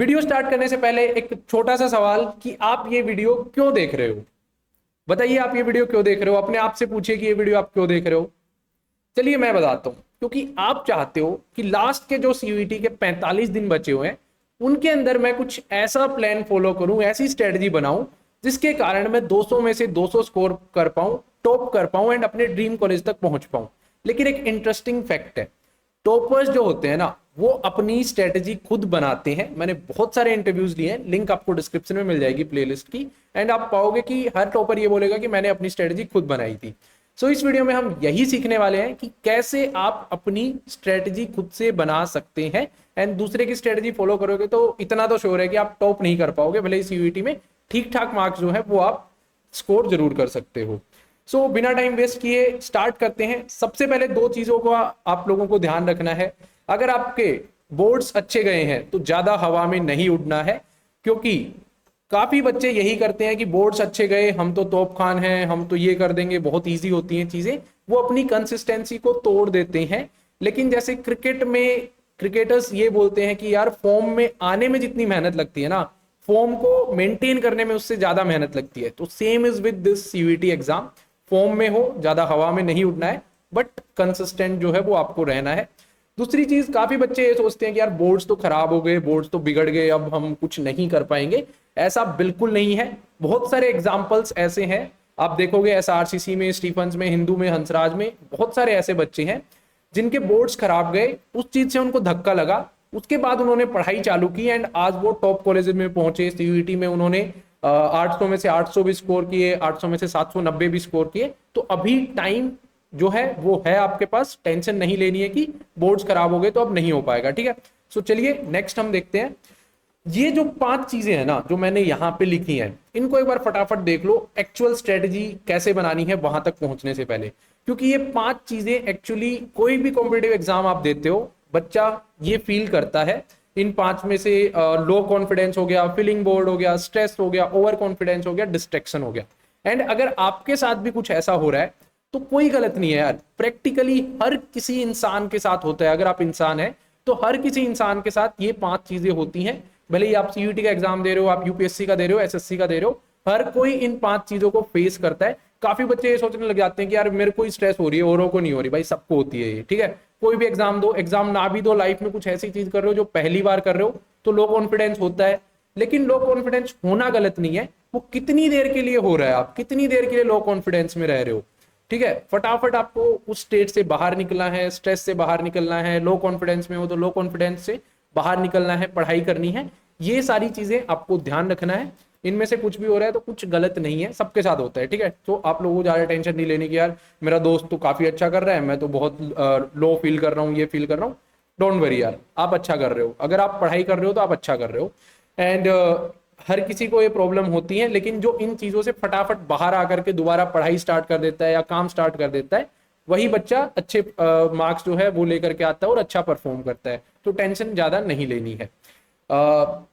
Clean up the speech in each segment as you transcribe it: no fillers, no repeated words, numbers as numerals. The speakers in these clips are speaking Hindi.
वीडियो स्टार्ट करने से पहले एक छोटा सा सवाल कि आप ये वीडियो क्यों देख रहे हो। बताइए आप ये वीडियो क्यों देख रहे हो, अपने आप से पूछिए कि ये वीडियो आप क्यों देख रहे हो। चलिए मैं बताता हूं, क्योंकि आप चाहते हो कि लास्ट के जो सीयूईटी के 45 दिन बचे हुए हैं उनके अंदर मैं कुछ ऐसा प्लान फॉलो करूं, ऐसी स्ट्रेटजी बनाऊं जिसके कारण मैं 200 में से 200 स्कोर कर पाऊं, टॉप कर पाऊं एंड अपने ड्रीम कॉलेज तक पहुंच पाऊं। लेकिन एक इंटरेस्टिंग फैक्ट है, टॉपर्स जो होते हैं ना वो अपनी स्ट्रेटजी खुद बनाते हैं। मैंने बहुत सारे इंटरव्यूज लिए हैं, लिंक आपको डिस्क्रिप्शन में मिल जाएगी प्लेलिस्ट की, एंड आप पाओगे कि हर टॉपर ये बोलेगा कि मैंने अपनी स्ट्रेटजी खुद बनाई थी। सो इस वीडियो में हम यही सीखने वाले हैं कि कैसे आप अपनी स्ट्रेटजी खुद से बना सकते हैं। एंड दूसरे की स्ट्रेटजी फॉलो करोगे तो इतना तो श्योर है कि आप टॉप नहीं कर पाओगे, भले इस यूईटी में ठीक ठाक मार्क्स जो है वो आप स्कोर जरूर कर सकते हो। सो बिना टाइम वेस्ट किए स्टार्ट करते हैं। सबसे पहले दो चीजों को आप लोगों को ध्यान रखना है। अगर आपके बोर्ड्स अच्छे गए हैं तो ज्यादा हवा में नहीं उड़ना है, क्योंकि काफी बच्चे यही करते हैं कि बोर्ड्स अच्छे गए हम तो तोप खान हैं, हम तो ये कर देंगे, बहुत इजी होती हैं चीजें, वो अपनी कंसिस्टेंसी को तोड़ देते हैं। लेकिन जैसे क्रिकेट में क्रिकेटर्स ये बोलते हैं कि यार फॉर्म में आने में जितनी मेहनत लगती है ना, फॉर्म को मेंटेन करने में उससे ज्यादा मेहनत लगती है। तो same is with this CUET exam. Form में हो, ज्यादा हवा में नहीं उड़ना है, बट कंसिस्टेंट जो है वो आपको रहना है। दूसरी चीज, काफी बच्चे ये सोचते हैं कि यार बोर्ड्स तो खराब हो गए, बोर्ड्स तो बिगड़ गए, अब हम कुछ नहीं कर पाएंगे। ऐसा बिल्कुल नहीं है। बहुत सारे एग्जाम्पल्स ऐसे हैं, आप देखोगे एसआरसीसी में, स्टीफंस में, हिंदू में, हंसराज में, बहुत सारे ऐसे बच्चे हैं जिनके बोर्ड्स खराब गए, उस चीज से उनको धक्का लगा, उसके बाद उन्होंने पढ़ाई चालू की एंड आज वो टॉप कॉलेज में पहुंचे। सीयूईटी में उन्होंने 800 में से 800 भी स्कोर किए, 800 में से 790 भी स्कोर किए। तो अभी टाइम जो है वो है आपके पास, टेंशन नहीं लेनी है कि बोर्ड्स खराब हो गए तो अब नहीं हो पाएगा। ठीक है, सो चलिए नेक्स्ट हम देखते हैं। ये जो 5 चीजें हैं ना जो मैंने यहाँ पे लिखी हैं, इनको एक बार फटाफट देख लो, एक्चुअल स्ट्रेटजी कैसे बनानी है वहां तक पहुंचने से पहले। क्योंकि ये 5 चीजें एक्चुअली कोई भी कॉम्पिटेटिव एग्जाम आप देते हो, बच्चा ये फील करता है। इन 5 में से लो कॉन्फिडेंस हो गया, फीलिंग बोर्ड हो गया, स्ट्रेस हो गया, ओवर कॉन्फिडेंस हो गया, डिस्ट्रैक्शन हो गया। एंड अगर आपके साथ भी कुछ ऐसा हो रहा है तो कोई गलत नहीं है यार, प्रैक्टिकली हर किसी इंसान के साथ होता है। अगर आप इंसान है तो हर किसी इंसान के साथ ये 5 चीजें होती हैं। भले ही आप सीयूईटी का एग्जाम दे रहे हो, आप यूपीएससी का दे रहे हो, एसएससी का दे रहे हो, हर कोई इन 5 चीजों को फेस करता है। काफी बच्चे ये सोचने लग जाते हैं कि यार मेरे को ही स्ट्रेस हो रही है, औरों को नहीं हो रही। भाई सबको होती है ये, ठीक है। कोई भी एग्जाम दो, एग्जाम ना भी दो, लाइफ में कुछ ऐसी चीज कर रहे हो जो पहली बार कर रहे हो तो लो कॉन्फिडेंस होता है। लेकिन लो कॉन्फिडेंस होना गलत नहीं है, वो कितनी देर के लिए हो रहा है, आप कितनी देर के लिए लो कॉन्फिडेंस में रह रहे हो। ठीक है, फटाफट आपको उस स्टेट से बाहर निकलना है, स्ट्रेस से बाहर निकलना है। लो कॉन्फिडेंस में हो तो लो कॉन्फिडेंस से बाहर निकलना है, पढ़ाई करनी है। ये सारी चीजें आपको ध्यान रखना है। इनमें से कुछ भी हो रहा है तो कुछ गलत नहीं है, सबके साथ होता है। ठीक है, तो आप लोगों को ज्यादा टेंशन नहीं लेने की, यार मेरा दोस्त तो काफी अच्छा कर रहा है, मैं तो बहुत लो फील कर रहा हूँ, ये फील कर रहा हूँ। डोंट वरी यार, आप अच्छा कर रहे हो। अगर आप पढ़ाई कर रहे हो तो आप अच्छा कर रहे हो। एंड हर किसी को ये प्रॉब्लम होती है, लेकिन जो इन चीजों से फटाफट बाहर आकर के दोबारा पढ़ाई स्टार्ट कर देता है या काम स्टार्ट कर देता है, वही बच्चा अच्छे मार्क्स जो है वो लेकर के आता है और अच्छा परफॉर्म करता है। तो टेंशन ज्यादा नहीं लेनी है।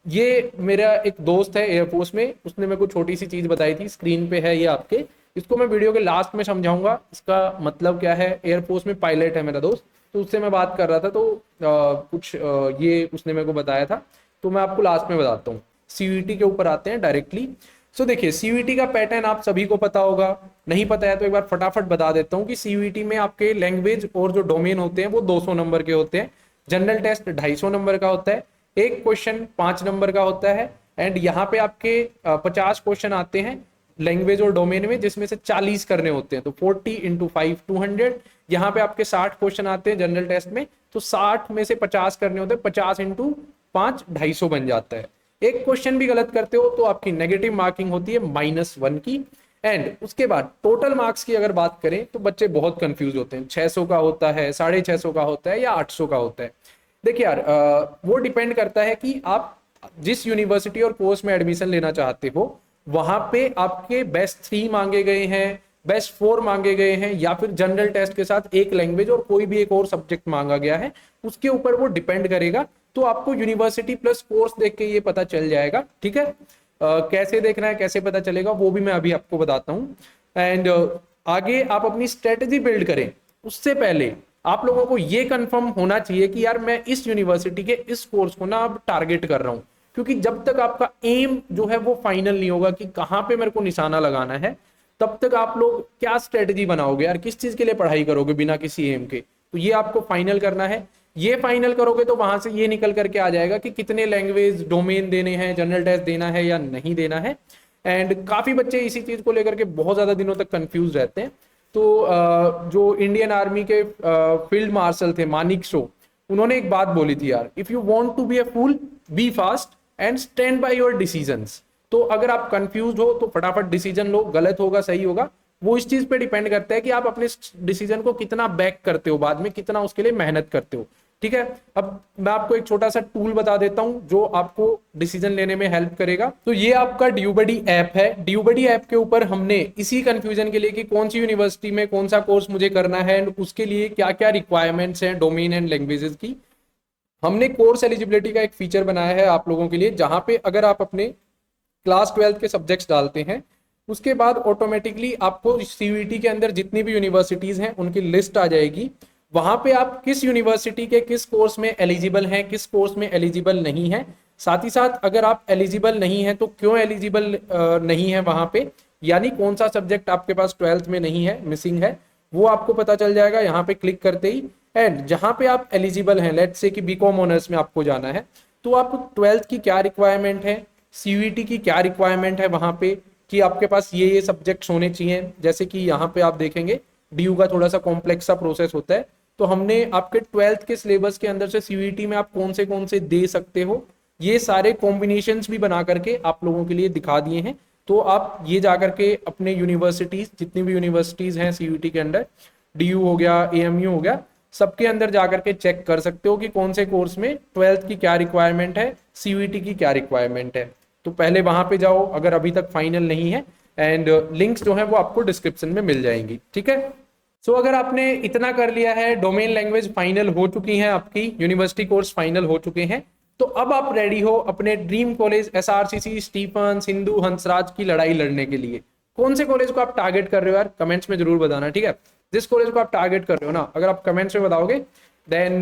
ये मेरा एक दोस्त है एयरफोर्स में, उसने मेरे को छोटी सी चीज बताई थी, स्क्रीन पे है ये आपके। इसको मैं वीडियो के लास्ट में समझाऊंगा इसका मतलब क्या है। एयरफोर्स में पायलट है मेरा दोस्त, तो उससे मैं बात कर रहा था, तो कुछ ये उसने मेरे को बताया था, तो मैं आपको लास्ट में बताता हूँ। सीयूईटी के ऊपर आते हैं डायरेक्टली। सो देखिए, सीयूईटी का पैटर्न आप सभी को पता होगा, नहीं पता है तो एक बार फटाफट बता देता हूँ कि सीयूईटी में आपके लैंग्वेज और जो डोमेन होते हैं वो 200 नंबर के होते हैं। जनरल टेस्ट 250 नंबर का होता है, एक क्वेश्चन 5 नंबर का होता है। एंड यहाँ पे आपके 50 क्वेश्चन आते हैं लैंग्वेज और डोमेन में, जिसमें से 40 करने होते हैं, तो 40 इंटू 5 200। यहाँ पे आपके 60 क्वेश्चन आते हैं जनरल टेस्ट में, तो 60 में से 50 करने होते हैं, 50 इंटू 5 250 बन जाता है। एक क्वेश्चन भी गलत करते हो तो आपकी नेगेटिव मार्किंग होती है -1 की। एंड उसके बाद टोटल मार्क्स की अगर बात करें तो बच्चे बहुत कंफ्यूज होते हैं, 600 का होता है, 650 का होता है या 800 का होता है। देखिए यार, वो डिपेंड करता है कि आप जिस यूनिवर्सिटी और कोर्स में एडमिशन लेना चाहते हो वहां पे आपके बेस्ट 3 मांगे गए हैं, बेस्ट 4 मांगे गए हैं, या फिर जनरल टेस्ट के साथ एक लैंग्वेज और कोई भी एक और सब्जेक्ट मांगा गया है, उसके ऊपर वो डिपेंड करेगा। तो आपको यूनिवर्सिटी प्लस कोर्स देख के ये पता चल जाएगा। ठीक है, कैसे देखना है, कैसे पता चलेगा, वो भी मैं अभी आपको बताता हूँ। एंड आगे आप अपनी स्ट्रेटेजी बिल्ड करें उससे पहले आप लोगों को ये कंफर्म होना चाहिए कि यार मैं इस यूनिवर्सिटी के इस कोर्स को ना अब टारगेट कर रहा हूँ। क्योंकि जब तक आपका एम जो है वो फाइनल नहीं होगा कि कहाँ पे मेरे को निशाना लगाना है, तब तक आप लोग क्या स्ट्रेटजी बनाओगे यार, किस चीज के लिए पढ़ाई करोगे बिना किसी एम के। तो ये आपको फाइनल करना है। ये फाइनल करोगे तो वहां से ये निकल करके आ जाएगा कि कितने लैंग्वेज डोमेन देने हैं, जनरल टेस्ट देना है या नहीं देना है। एंड काफी बच्चे इसी चीज को लेकर के बहुत ज्यादा दिनों तक कंफ्यूज रहते हैं। तो जो इंडियन आर्मी के फील्ड मार्शल थे मानिक शो, उन्होंने एक बात बोली थी यार, if you want to be a fool be fast and stand by your decisions. तो अगर आप कंफ्यूज हो तो फटाफट डिसीजन लो, गलत होगा सही होगा वो इस चीज पे डिपेंड करता है कि आप अपने डिसीजन को कितना बैक करते हो, बाद में कितना उसके लिए मेहनत करते हो। ठीक है, अब मैं आपको एक छोटा सा टूल बता देता हूं जो आपको डिसीजन लेने में हेल्प करेगा। तो ये आपका ड्यूबडी ऐप है। ड्यूबडी ऐप के ऊपर हमने इसी कंफ्यूजन के लिए कि कौन सी यूनिवर्सिटी में कौन सा कोर्स मुझे करना है एंड उसके लिए क्या क्या रिक्वायरमेंट्स हैं डोमेन एंड लैंग्वेजेस की, हमने कोर्स एलिजिबिलिटी का एक फीचर बनाया है आप लोगों के लिए, जहां पे अगर आप अपने क्लास 12 के सब्जेक्ट्स डालते हैं उसके बाद ऑटोमेटिकली आपको सीयूईटी के अंदर जितनी भी यूनिवर्सिटीज हैं उनकी लिस्ट आ जाएगी। वहां पे आप किस यूनिवर्सिटी के किस कोर्स में एलिजिबल हैं, किस कोर्स में एलिजिबल नहीं है, साथ ही साथ अगर आप एलिजिबल नहीं है तो क्यों एलिजिबल नहीं है वहां पे, यानी कौन सा सब्जेक्ट आपके पास 12th में नहीं है, मिसिंग है, वो आपको पता चल जाएगा यहाँ पे क्लिक करते ही। एंड जहां पे आप एलिजिबल हैं, लेट्स से कि बीकॉम ऑनर्स में आपको जाना है, तो आप 12th की क्या रिक्वायरमेंट है, सीयूईटी की क्या रिक्वायरमेंट है वहां पे कि आपके पास ये सब्जेक्ट्स होने चाहिए। जैसे कि यहाँ पे आप देखेंगे डीयू का थोड़ा सा कॉम्प्लेक्स सा प्रोसेस होता है, तो हमने आपके 12th के सिलेबस के अंदर से सीयूईटी में आप कौन से दे सकते हो ये सारे कॉम्बिनेशंस भी बना करके आप लोगों के लिए दिखा दिए हैं। तो आप ये जाकर के अपने यूनिवर्सिटीज, जितनी भी यूनिवर्सिटीज हैं सीयूईटी के अंडर, डीयू हो गया, एएमयू हो गया, सबके अंदर जाकर के चेक कर सकते हो कि कौन से कोर्स में 12th की क्या रिक्वायरमेंट है, सीयूईटी की क्या रिक्वायरमेंट है। तो पहले वहां पे जाओ अगर अभी तक फाइनल नहीं है, एंड लिंक्स जो है वो आपको डिस्क्रिप्शन में मिल जाएंगी। ठीक है, सो अगर आपने इतना कर लिया है, डोमेन लैंग्वेज फाइनल हो चुकी है आपकी, यूनिवर्सिटी कोर्स फाइनल हो चुके हैं, तो अब आप रेडी हो अपने dream college SRCC, Stephen, Sindhu, Hansraj की लड़ाई लड़ने के लिए। कौन से कॉलेज को आप टारगेट कर रहे हो यार, कमेंट्स में जरूर बताना। ठीक है, जिस कॉलेज को आप टारगेट कर रहे हो ना, अगर आप कमेंट्स में बताओगे देन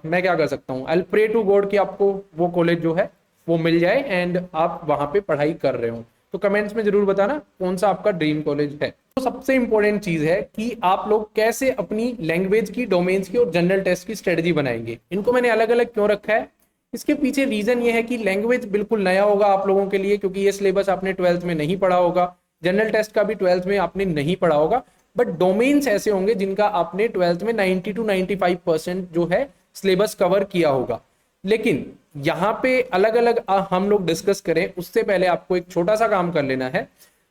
मैं क्या कर सकता हूँ, आई प्रे टू गॉड कि आपको वो कॉलेज जो है वो मिल जाए एंड आप वहां पे पढ़ाई कर रहे हो। तो कमेंट्स में जरूर बताना कौन सा आपका ड्रीम कॉलेज है। तो सबसे इंपॉर्टेंट चीज है कि आप लोग कैसे अपनी लैंग्वेज की, डोमेन्स की और जनरल टेस्ट की स्ट्रेटजी बनाएंगे। इनको मैंने अलग अलग क्यों रखा है, इसके पीछे रीजन ये है कि लैंग्वेज बिल्कुल नया होगा आप लोगों के लिए, क्योंकि ये सिलेबस आपने 12th में नहीं पढ़ा होगा, जनरल टेस्ट का भी 12th में आपने नहीं पढ़ा होगा, बट डोमेन्स ऐसे होंगे जिनका आपने 12th में 90 to 95% जो है सिलेबस कवर किया होगा। लेकिन यहाँ पे अलग अलग हम लोग डिस्कस करें उससे पहले आपको एक छोटा सा काम कर लेना है।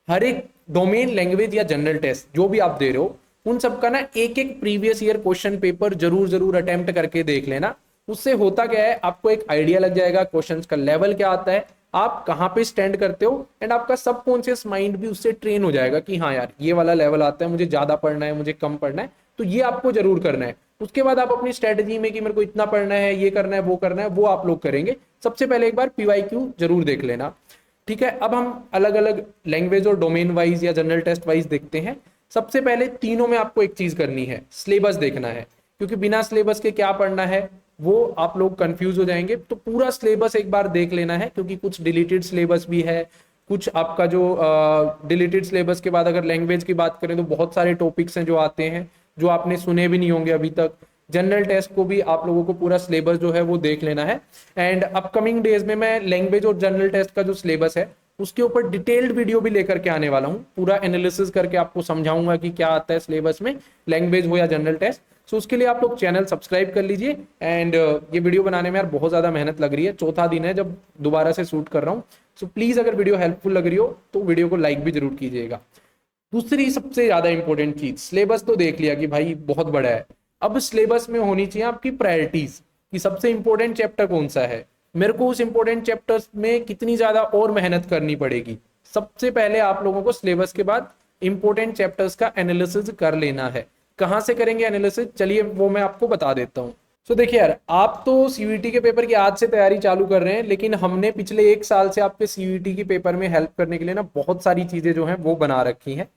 हर एक डोमेन, लैंग्वेज या जनरल टेस्ट जो भी आप दे रहे हो, उन सबका ना एक एक प्रीवियस ईयर क्वेश्चन पेपर जरूर अटेम्प्ट करके देख लेना। उससे होता क्या है, आपको एक आइडिया लग जाएगा क्वेश्चंस का लेवल क्या आता है, आप कहाँ पे स्टैंड करते हो, एंड आपका सबकॉन्शियस माइंड भी उससे ट्रेन हो जाएगा कि हाँ यार ये वाला लेवल आता है, मुझे ज्यादा पढ़ना है, मुझे कम पढ़ना है। तो ये आपको जरूर करना है। उसके बाद आप अपनी स्ट्रेटजी में कि मेरे को इतना पढ़ना है, ये करना है, वो आप लोग करेंगे। सबसे पहले एक बार पीवाईक्यू जरूर देख लेना। ठीक है, अब हम अलग अलग लैंग्वेज और डोमेन वाइज या जनरल टेस्ट वाइज देखते हैं। सबसे पहले तीनों में आपको एक चीज करनी है, सिलेबस देखना है, क्योंकि बिना सिलेबस के क्या पढ़ना है वो आप लोग कंफ्यूज हो जाएंगे। तो पूरा सिलेबस एक बार देख लेना है, क्योंकि कुछ डिलीटेड सिलेबस भी है, कुछ आपका जो डिलीटेड सिलेबस के बाद अगर लैंग्वेज की बात करें तो बहुत सारे टॉपिक्स हैं जो आते हैं जो आपने सुने भी नहीं होंगे अभी तक। जनरल टेस्ट को भी आप लोगों को पूरा सिलेबस जो है वो देख लेना है। एंड अपकमिंग डेज में मैं लैंग्वेज और जनरल टेस्ट का जो सिलेबस है उसके ऊपर डिटेल्ड वीडियो भी लेकर के आने वाला हूँ, पूरा एनालिसिस करके आपको समझाऊंगा कि क्या आता है सिलेबस में, लैंग्वेज हो या जनरल टेस्ट। सो उसके लिए आप लोग चैनल सब्सक्राइब कर लीजिए। एंड ये वीडियो बनाने में यार बहुत ज्यादा मेहनत लग रही है, चौथा दिन है जब दोबारा से शूट कर रहा हूँ। सो प्लीज अगर वीडियो हेल्पफुल लग रही हो तो वीडियो को लाइक भी जरूर कीजिएगा। दूसरी सबसे ज्यादा इंपॉर्टेंट चीज, सिलेबस तो देख लिया कि भाई बहुत बड़ा है, अब सिलेबस में होनी चाहिए आपकी प्रायोरिटीज कि सबसे इंपॉर्टेंट चैप्टर कौन सा है, मेरे को उस इंपॉर्टेंट चैप्टर्स में कितनी ज्यादा और मेहनत करनी पड़ेगी। सबसे पहले आप लोगों को सिलेबस के बाद इंपॉर्टेंट चैप्टर्स का एनालिसिस कर लेना है। कहां से करेंगे एनालिसिस, चलिए वो मैं आपको बता देता हूँ। सो देखिए यार, आप तो सीयूईटी के पेपर की आज से तैयारी चालू कर रहे हैं, लेकिन हमने पिछले 1 साल से आपके सीयूईटी के पेपर में हेल्प करने के लिए ना बहुत सारी चीजें जो हैं वो बना रखी हैं।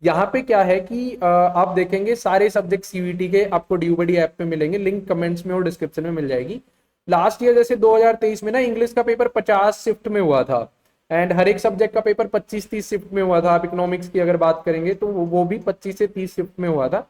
यहाँ पे क्या है कि आप देखेंगे सारे सब्जेक्ट सीयूईटी के आपको ड्यूबडी ऐप पे मिलेंगे, लिंक कमेंट्स में और डिस्क्रिप्शन में मिल जाएगी। लास्ट ईयर जैसे 2023 में ना इंग्लिश का पेपर 50 शिफ्ट में हुआ था, एंड हर एक सब्जेक्ट का पेपर 25-30 शिफ्ट में हुआ था। आप इकोनॉमिक्स की अगर बात करेंगे तो वो भी 25 से 30 शिफ्ट में हुआ था।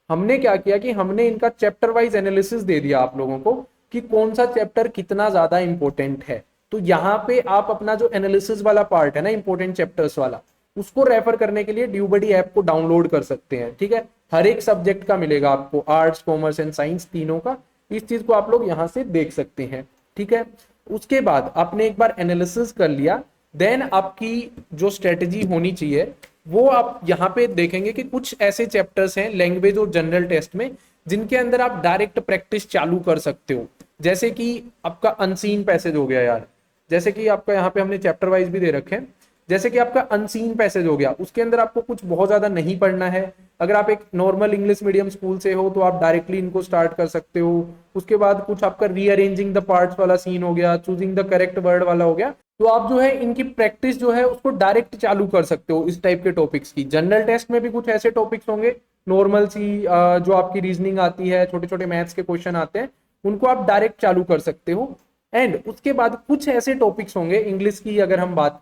हमने क्या किया कि हमने इनका चैप्टर वाइज एनालिसिस दे दिया आप लोगों को कि कौन सा चैप्टर कितना ज्यादा इंपॉर्टेंट है। तो यहाँ पे आप अपना जो एनालिसिस वाला पार्ट है ना, इंपॉर्टेंट चैप्टर्स वाला, उसको रेफर करने के लिए ड्यूबडी ऐप को डाउनलोड कर सकते हैं। ठीक है, हर एक सब्जेक्ट का मिलेगा आपको, आर्ट्स कॉमर्स एंड साइंस तीनों का। इस चीज को आप लोग यहाँ से देख सकते हैं। ठीक है, उसके बाद आपने एक बार एनालिसिस कर लिया, देन आपकी जो स्ट्रेटजी होनी चाहिए वो आप यहाँ पे देखेंगे कि कुछ ऐसे चैप्टर्स हैं लैंग्वेज और जनरल टेस्ट में जिनके अंदर आप डायरेक्ट प्रैक्टिस चालू कर सकते हो। जैसे कि आपका अनसीन पैसेज हो गया यार, जैसे कि आपका यहाँ पे हमने चैप्टर वाइज भी दे रखे हैं। जैसे कि आपका अनसीन पैसेज हो गया, उसके अंदर आपको कुछ बहुत ज्यादा नहीं पढ़ना है। अगर आप एक नॉर्मल इंग्लिश मीडियम स्कूल से हो तो आप डायरेक्टली इनको स्टार्ट कर सकते हो। उसके बाद कुछ आपका रीअरेंजिंग द पार्ट्स वाला सीन हो गया, चूजिंग द करेक्ट वर्ड वाला हो गया, तो आप जो है इनकी प्रैक्टिस जो है उसको डायरेक्ट चालू कर सकते हो इस टाइप के टॉपिक्स की। जनरल टेस्ट में भी कुछ ऐसे टॉपिक्स होंगे नॉर्मल सी, जो आपकी रीजनिंग आती है, छोटे छोटे मैथ्स के क्वेश्चन आते हैं, उनको आप डायरेक्ट चालू कर सकते हो। एंड उसके बाद कुछ ऐसे टॉपिक्स होंगे, इंग्लिश की अगर हम बात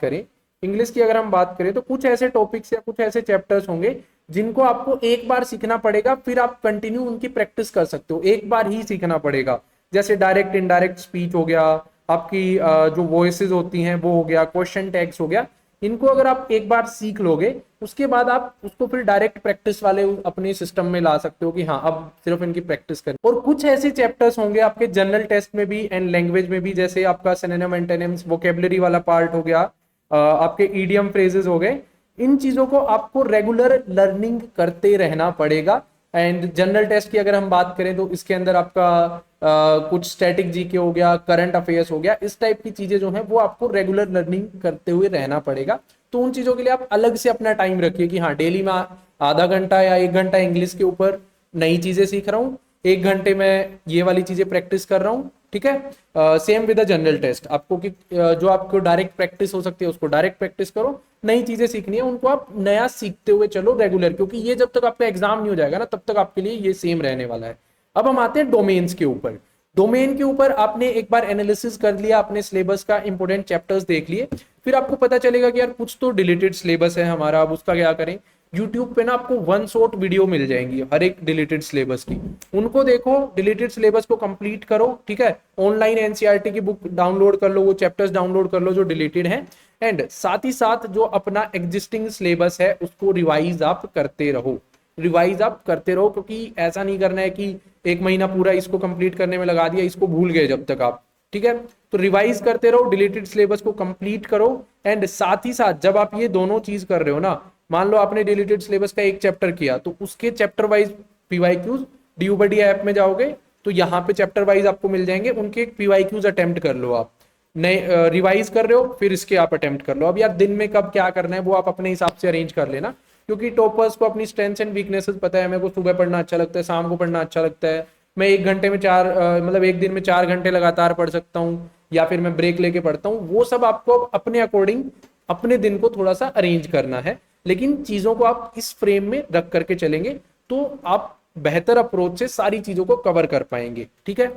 करें, तो कुछ ऐसे टॉपिक्स या कुछ ऐसे चैप्टर्स होंगे जिनको आपको एक बार सीखना पड़ेगा, फिर आप कंटिन्यू उनकी प्रैक्टिस कर सकते हो। एक बार ही सीखना पड़ेगा, जैसे डायरेक्ट इनडायरेक्ट स्पीच हो गया, आपकी जो वॉइसेस होती हैं वो हो गया, क्वेश्चन टैग्स हो गया। इनको अगर आप एक बार सीख लोगे, उसके बाद आप उसको फिर डायरेक्ट प्रैक्टिस वाले अपने सिस्टम में ला सकते हो कि हाँ अब सिर्फ इनकी प्रैक्टिस करें। और कुछ ऐसे चैप्टर्स होंगे आपके जनरल टेस्ट में भी एंड लैंग्वेज में भी, जैसे आपका सिनोनिम एंटोनिम्स, वोकेबलरी वाला पार्ट हो गया, आपके ईडियम फ्रेजेस हो गए। इन चीजों को आपको रेगुलर लर्निंग करते रहना पड़ेगा। एंड जनरल टेस्ट की अगर हम बात करें तो इसके अंदर आपका कुछ स्टैटिक जीके हो गया, करंट अफेयर्स हो गया, इस टाइप की चीजें जो है वो आपको रेगुलर लर्निंग करते हुए रहना पड़ेगा। तो उन चीजों के लिए आप अलग से अपना टाइम रखिए कि हाँ डेली में आधा घंटा या 1 घंटा इंग्लिश के ऊपर नई चीजें सीख रहा हूँ, 1 घंटे में ये वाली चीजें प्रैक्टिस कर रहा हूँ। ठीक है, same with the general test, आपको कि जो आपको डायरेक्ट प्रैक्टिस हो सकती है उसको डायरेक्ट प्रैक्टिस करो, नई चीजें सीखनी है उनको आप नया सीखते हुए चलो रेगुलर, क्योंकि ये जब तक आपका एग्जाम नहीं हो जाएगा ना तब तक आपके लिए ये सेम रहने वाला है। अब हम आते हैं डोमेन्स के ऊपर। डोमेन के ऊपर आपने एक बार एनालिसिस कर लिया, अपने सिलेबस का इंपॉर्टेंट चैप्टर्स देख लिए, फिर आपको पता चलेगा कि यार कुछ तो डिलीटेड सिलेबस है हमारा, अब उसका क्या करें। यूट्यूब पे ना आपको वन शॉट वीडियो मिल जाएंगी हर एक डिलीटेड सिलेबस की, उनको देखो, डिलीटेड सिलेबस को कंप्लीट करो। ठीक है, ऑनलाइन एनसीईआरटी की बुक डाउनलोड कर लो, वो चैप्टर्स डाउनलोड कर लो जो डिलीटेड हैं, एंड साथ ही साथ जो अपना एग्जिस्टिंग सिलेबस है उसको रिवाइज आप करते रहो, क्योंकि ऐसा नहीं करना है कि 1 महीना पूरा इसको कंप्लीट करने में लगा दिया, इसको भूल गए जब तक आप। ठीक है, तो रिवाइज करते रहो, डिलीटेड सिलेबस को कंप्लीट करो। एंड साथ ही साथ जब आप ये दोनों चीज कर रहे हो ना, मान लो आपने डिलीटेड सिलेबस का एक चैप्टर किया, तो उसके चैप्टर वाइज पीवाईक्यूज ड्यूबडी ऐप में जाओगे तो यहाँ पे चैप्टर वाइज आपको मिल जाएंगे, उनके पीवाईक्यूज अटेम्प्ट कर लो। आप नए रिवाइज कर रहे हो फिर इसके आप अटेम्प्ट कर लो। अब यार दिन में कब क्या करना है वो आप अपने हिसाब से अरेंज कर लेना, क्योंकि टॉपर्स को अपनी स्ट्रेंथ्स एंड वीकनेसेस पता है। मेरे को सुबह पढ़ना अच्छा लगता है, शाम को पढ़ना अच्छा लगता है, मैं 1 घंटे में मतलब एक दिन में 4 घंटे लगातार पढ़ सकता हूँ, या फिर मैं ब्रेक लेके पढ़ता हूँ। वो सब आपको अपने अकॉर्डिंग अपने दिन को थोड़ा सा अरेंज करना है, लेकिन चीजों को आप इस फ्रेम में रख करके चलेंगे तो आप बेहतर अप्रोच से सारी चीजों को कवर कर पाएंगे। ठीक है,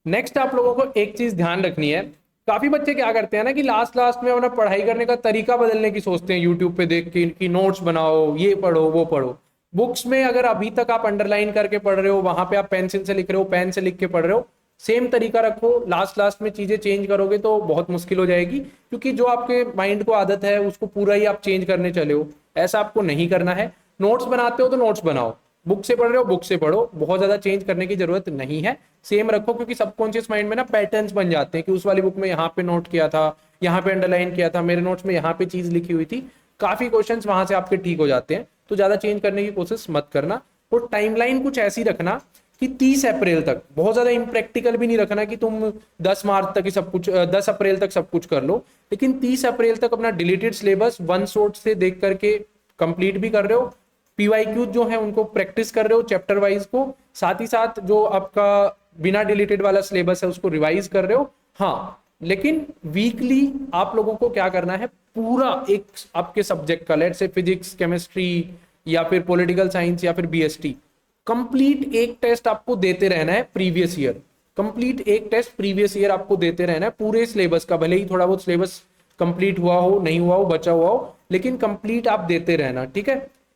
नेक्स्ट आप लोगों को एक चीज ध्यान रखनी है, काफी बच्चे क्या करते हैं ना कि लास्ट में अपना पढ़ाई करने का तरीका बदलने की सोचते हैं, यूट्यूब पे देख के कि नोट्स बनाओ, ये पढ़ो वो पढ़ो। बुक्स में अगर अभी तक आप अंडरलाइन करके पढ़ रहे हो, वहां पे आप पेंसिल से लिख रहे हो, पेन से लिख के पढ़ रहे हो, सेम तरीका रखो। लास्ट में चीजें चेंज करोगे तो बहुत मुश्किल हो जाएगी, क्योंकि जो आपके माइंड को आदत है उसको पूरा ही आप चेंज करने चले हो, ऐसा आपको नहीं करना है। नोट्स बनाते हो तो नोट्स बनाओ, बुक से पढ़ रहे हो बुक से पढ़ो, बहुत ज्यादा चेंज करने की जरूरत नहीं है, सेम रखो। क्योंकि सबकॉन्शियस माइंड में ना पैटर्न्स बन जाते हैं कि उस वाली बुक में यहाँ पे नोट किया था, यहाँ पे अंडरलाइन किया था, मेरे नोट्स में यहाँ पे चीज लिखी हुई थी, काफी क्वेश्चंस वहां से आपके ठीक हो जाते हैं। तो ज्यादा चेंज करने की कोशिश मत करना। और टाइमलाइन कुछ ऐसी रखना कि 30 अप्रैल तक, बहुत ज्यादा इम्प्रैक्टिकल भी नहीं रखना कि तुम 10 मार्च तक ही सब कुछ 10 अप्रैल तक सब कुछ कर लो, लेकिन 30 अप्रैल तक अपना डिलीटेड सिलेबस वन शॉट से देख करके कंप्लीट भी कर रहे हो, पीवाईक्यू जो है उनको प्रैक्टिस कर रहे हो चैप्टर वाइज को, साथ ही साथ जो आपका बिना डिलीटेड वाला सिलेबस है उसको रिवाइज कर रहे हो। हाँ, लेकिन वीकली आप लोगों को क्या करना है, पूरा एक आपके सब्जेक्ट का, लेट्स से फिजिक्स, केमिस्ट्री या फिर पॉलिटिकल साइंस या फिर बीएसटी, कंप्लीट एक टेस्ट आपको देते रहना है प्रीवियस ईयर, कंप्लीट एक टेस्ट प्रीवियस ईयर आपको देते रहना है पूरे सिलेबस का, भले ही थोड़ा बहुत सिलेबस कंप्लीट हुआ हो, नहीं हुआ हो, बचा हुआ हो, लेकिन कंप्लीट आप देते रहना, ठीक है।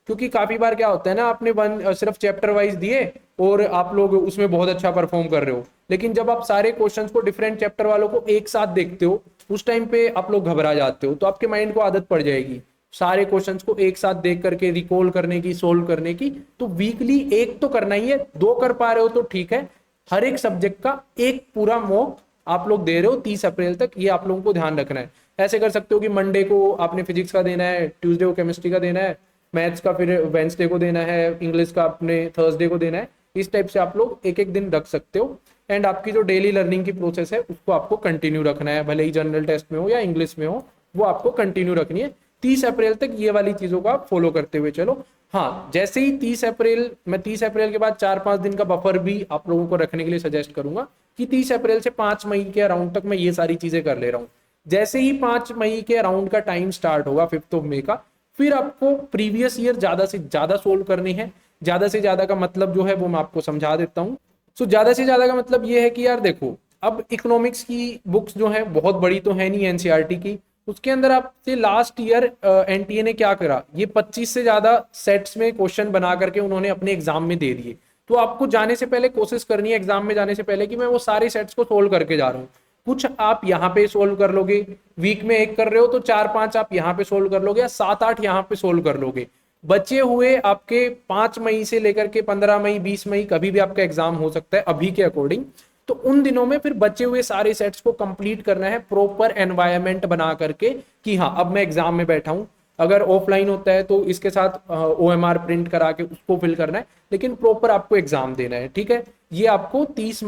क्योंकि काफी बार क्या होता है ना, आपने सिर्फ चैप्टर वाइज दिए और आप लोग उसमें बहुत अच्छा परफॉर्म कर रहे हो, लेकिन जब आप सारे क्वेश्चंस को डिफरेंट चैप्टर वालों को एक साथ देखते हो उस टाइम पे आप लोग घबरा जाते हो, तो आपके माइंड को आदत पड़ जाएगी सारे क्वेश्चंस को एक साथ देख करके रिकॉल करने की, सोल्व करने की। तो वीकली एक तो करना ही है, 2 कर पा रहे हो तो ठीक है, हर एक सब्जेक्ट का एक पूरा मॉक आप लोग दे रहे हो 30 अप्रैल तक, ये आप लोगों को ध्यान रखना है। ऐसे कर सकते हो कि मंडे को आपने फिजिक्स का देना है, ट्यूसडे को केमिस्ट्री का देना है, मैथ्स का फिर वेंसडे को देना है, इंग्लिश का अपने थर्सडे को देना है। इस टाइप से आप लोग एक एक दिन रख सकते हो। एंड आपकी जो डेली लर्निंग की प्रोसेस है उसको आपको कंटिन्यू रखना है, भले ही जनरल टेस्ट में हो या इंग्लिश में हो, वो आपको कंटिन्यू रखनी है। 30 अप्रैल तक ये वाली चीजों को आप फॉलो करते हुए चलो। हाँ, जैसे ही 30 अप्रैल, मैं 30 अप्रैल के बाद 4-5 दिन का बफर भी आप लोगों को रखने के लिए सजेस्ट करूंगा कि 30 अप्रैल से 5 मई के अराउंड तक मैं ये सारी चीजें कर ले रहा हूँ। जैसे ही 5 मई के अराउंड का टाइम स्टार्ट होगा 5 मई का, फिर आपको प्रीवियस ईयर ज्यादा से ज्यादा सोल्व करनी है। ज्यादा से ज्यादा का मतलब जो है वो मैं आपको समझा देता हूँ। सो ज्यादा से ज्यादा का मतलब ये है कि यार देखो, अब इकोनॉमिक्स की बुक्स जो है बहुत बड़ी तो है नहीं एनसीईआरटी की, उसके अंदर आपसे लास्ट ईयर एनटीए ने क्या करा, ये 25 से ज्यादा सेट्स में क्वेश्चन बना करके उन्होंने अपने एग्जाम में दे दिए। तो आपको जाने से पहले कोशिश करनी है, एग्जाम में जाने से पहले, कि मैं वो सारे सेट्स को सोल्व करके जा रहा हूँ। कुछ आप यहाँ पे सोल्व कर लोगे, वीक में एक कर रहे हो तो 4-5 आप यहाँ पे सोल्व कर लोगे, या 7-8 यहाँ पे सोल्व कर लोगे। बचे हुए आपके 5 मई से लेकर के 15 मई 20 मई कभी भी आपका एग्जाम हो सकता है अभी के अकॉर्डिंग। तो उन दिनों में फिर बचे हुए सारे सेट्स को कंप्लीट करना है प्रॉपर एनवायरमेंट बना करके कि हाँ अब मैं एग्जाम में बैठा हूं। अगर ऑफलाइन होता है तो इसके साथ ओएमआर प्रिंट करा के उसको फिल करना है, लेकिन प्रॉपर आपको एग्जाम देना है, ठीक है। ये आपको 30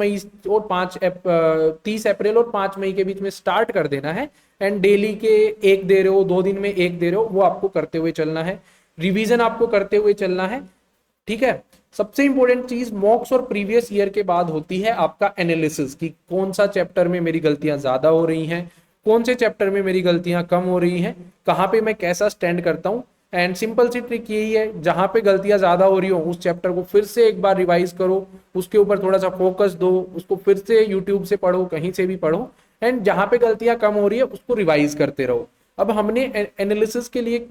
अप्रैल और 5 मई के बीच में स्टार्ट कर देना है। एंड डेली के एक दे रहे हो, 2 दिन में एक दे रहे हो, वो आपको करते हुए चलना है। रिवीजन आपको करते हुए चलना है, ठीक है। सबसे इंपॉर्टेंट चीज मॉक्स और प्रीवियस ईयर के बाद होती है आपका एनालिसिस, कि कौन सा चैप्टर में मेरी गलतियां ज्यादा हो रही हैं, कौन से चैप्टर में मेरी गलतियां कम हो रही हैं, कहाँ पे मैं कैसा स्टैंड करता हूँ। एंड सिंपल सी ट्रिक यही है, जहां पे गलतियां ज्यादा हो रही हो उस चैप्टर को फिर से एक बार रिवाइज करो, उसके ऊपर थोड़ा सा फोकस दो, उसको फिर से यूट्यूब से पढ़ो, कहीं से भी पढ़ो। एंड जहां पे गलतियां कम हो रही है उसको रिवाइज करते रहो। अब हमने एनालिसिस के लिए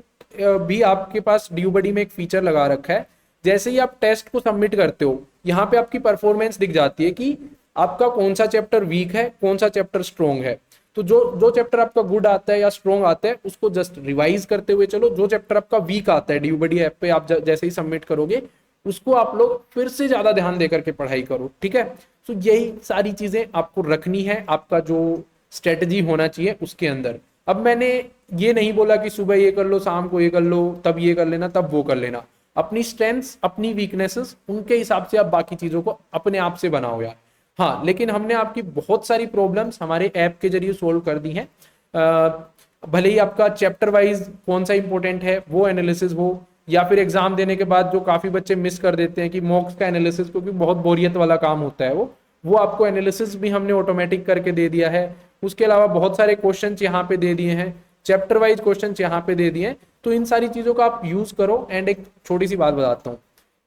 भी आपके पास ड्यूबडी में एक फीचर लगा रखा है। जैसे ही आप टेस्ट को सबमिट करते हो, यहाँ पे आपकी परफॉर्मेंस दिख जाती है कि आपका कौन सा चैप्टर वीक है, कौन सा चैप्टर स्ट्रॉन्ग है। तो जो चैप्टर आपका गुड आता है या स्ट्रॉन्ग आता है उसको जस्ट रिवाइज करते हुए चलो। जो चैप्टर आपका वीक आता है ड्यूबडी ऐप पे आप जैसे ही सबमिट करोगे उसको आप लोग फिर से ज्यादा ध्यान देकर के पढ़ाई करो, ठीक है। तो यही सारी चीजें आपको रखनी है, आपका जो स्ट्रेटजी होना चाहिए उसके अंदर। अब मैंने ये नहीं बोला कि सुबह ये कर लो, शाम को ये कर लो, तब ये कर लेना, तब वो कर लेना। अपनी स्ट्रेंथ्स, अपनी वीकनेसेस, उनके हिसाब से आप बाकी चीजों को अपने आप से बनाओ यार। हाँ, लेकिन हमने आपकी बहुत सारी प्रॉब्लम्स हमारे ऐप के जरिए सोल्व कर दी हैं। भले ही आपका चैप्टर वाइज कौन सा इंपॉर्टेंट है वो एनालिसिस हो, या फिर एग्जाम देने के बाद जो काफी बच्चे मिस कर देते हैं कि मॉक्स का एनालिसिस, क्योंकि बहुत बोरियत वाला काम होता है वो आपको एनालिसिस भी हमने ऑटोमेटिक करके दे दिया है। उसके अलावा बहुत सारे क्वेश्चंस यहाँ पे दे दिए हैं, चैप्टर वाइज क्वेश्चंस यहाँ पे दे दिए हैं। तो इन सारी चीजों का आप यूज करो। एंड एक छोटी सी बात बताता हूँ,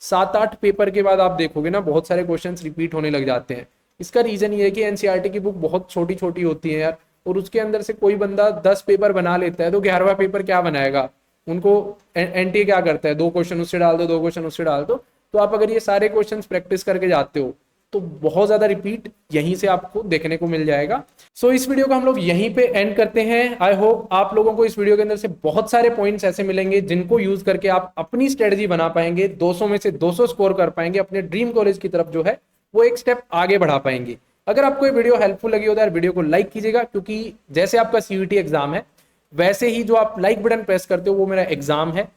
7-8 पेपर के बाद आप देखोगे ना बहुत सारे क्वेश्चंस रिपीट होने लग जाते हैं। इसका रीजन ये है कि एनसीईआरटी की बुक बहुत छोटी छोटी होती है यार, और उसके अंदर से कोई बंदा 10 पेपर बना लेता है तो 11वां पेपर क्या बनाएगा। उनको एनटीए क्या करता है, 2 क्वेश्चन उससे डाल दो, 2 क्वेश्चन उससे डाल दो। तो आप अगर ये सारे क्वेश्चंस प्रैक्टिस करके जाते हो तो बहुत ज्यादा रिपीट यहीं से आपको देखने को मिल जाएगा। सो इस वीडियो को हम लोग यहीं पे एंड करते हैं। आई होप आप लोगों को इस वीडियो के अंदर से बहुत सारे पॉइंट्स ऐसे मिलेंगे जिनको यूज करके आप अपनी स्ट्रेटजी बना पाएंगे, 200 में से 200 स्कोर कर पाएंगे, अपने ड्रीम कॉलेज की तरफ जो है वो एक स्टेप आगे बढ़ा पाएंगे। अगर आपको ये वीडियो हेल्पफुल लगी हो तो यार वीडियो को लाइक कीजिएगा, क्योंकि जैसे आपका सीयूईटी एग्जाम है वैसे ही जो आप लाइक बटन प्रेस करते हो वो मेरा एग्जाम है।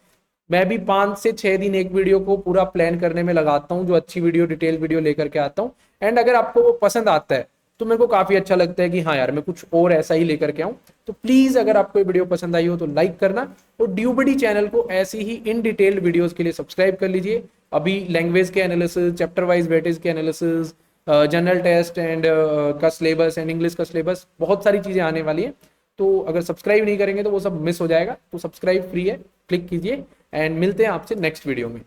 मैं भी 5 से 6 दिन एक वीडियो को पूरा प्लान करने में लगाता हूँ, जो अच्छी वीडियो, डिटेल वीडियो लेकर के आता हूँ। एंड अगर आपको वो पसंद आता है तो मेरे को काफी अच्छा लगता है कि हाँ यार मैं कुछ और ऐसा ही लेकर के आऊँ। तो प्लीज अगर आपको ये वीडियो पसंद आई हो तो लाइक करना, और ड्यूबडी चैनल को ऐसी ही इन डिटेल्ड वीडियोस के लिए सब्सक्राइब कर लीजिए। अभी लैंग्वेज के एनालिसिस, चैप्टर वाइज वेटेज के एनालिसिस, जनरल टेस्ट एंड का सिलेबस एंड इंग्लिश का सिलेबस, बहुत सारी चीजें आने वाली है। तो अगर सब्सक्राइब नहीं करेंगे तो वो सब मिस हो जाएगा। तो सब्सक्राइब फ्री है, क्लिक कीजिए। एंड मिलते हैं आपसे नेक्स्ट वीडियो में।